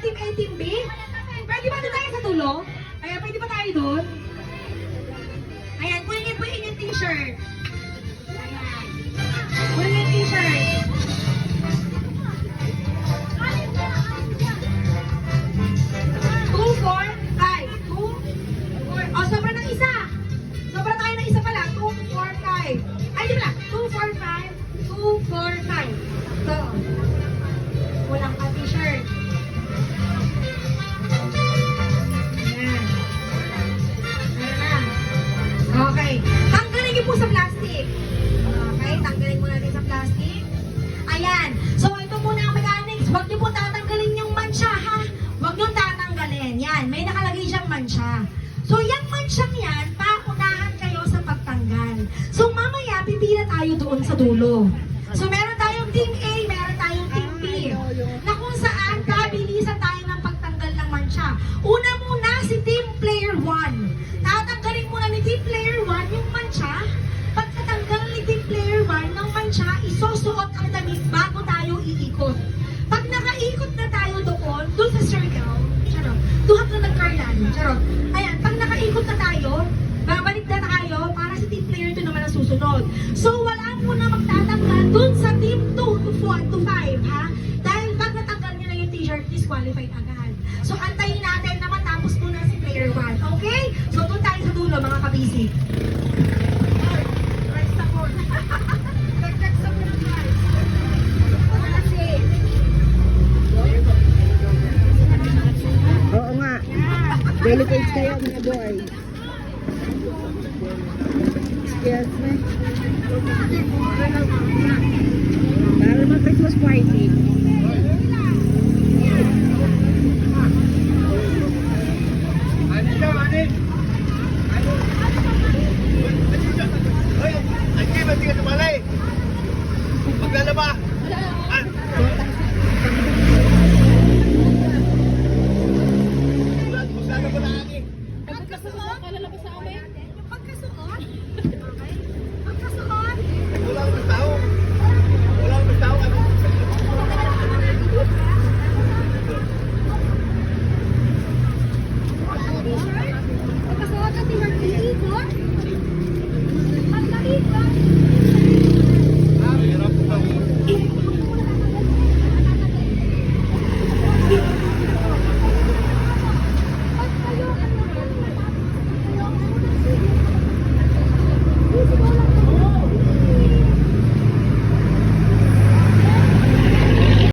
Team A, Team B? Pwede ba doon tayo sa dulo? Ayan, pwede ba tayo doon? Ayan, kunin niyo po yung t-shirt. Ayan. Kunin yung t-shirt. Two, four, five. Two, four. Oh, sobra ng isa. Sobra tayo ng isa pala. 2, 4, 5. Ay, di ba? 2, 4, 5. 2, 4, 5. Ito. Walang pa t-shirt. Ayan. Ayan na. Okay. Tanggalin niyo po sa plastic. Okay, tanggalin muna natin sa plastic. Ayan. So, ito muna ang mechanics. Huwag niyo po tatanggalin yung mancha, ha? Huwag niyo tatanggalin. Yan. May nakalagay siyang mancha. So, yung manchang yan, paunahan kayo sa pagtanggal. So, mamaya, pipila tayo doon sa dulo. So, meron tayong Team A, meron tayong Team B. Na kung saan, kabilisan tayo ng pagtanggal ng mancha. Una muna, si Team Player 1. Tatanggalin muna ni Team Player 1 yung mancha. Pagkatanggal ni Team Player 1 ng mancha, isusuot ang damit bago tayo iikot. Pag nakaikot na tayo doon sa circle, charot, duhat na nagkarlan, charot. Ayan, pag nakaikot na tayo, babalik na tayo para si Team Player 2 naman ang susunod. So, wala muna magtatanggal doon sa Team 2 to 4 to 5, ha? Dahil pag natanggal nyo na yung t-shirt, disqualified agad. So, antayin natin na matapos muna si Player 1, okay? So, doon tayo sa dulo, mga kabisi. Oo nga. Delicate kayo, mga boy. Excuse me. Para mag Christmas party.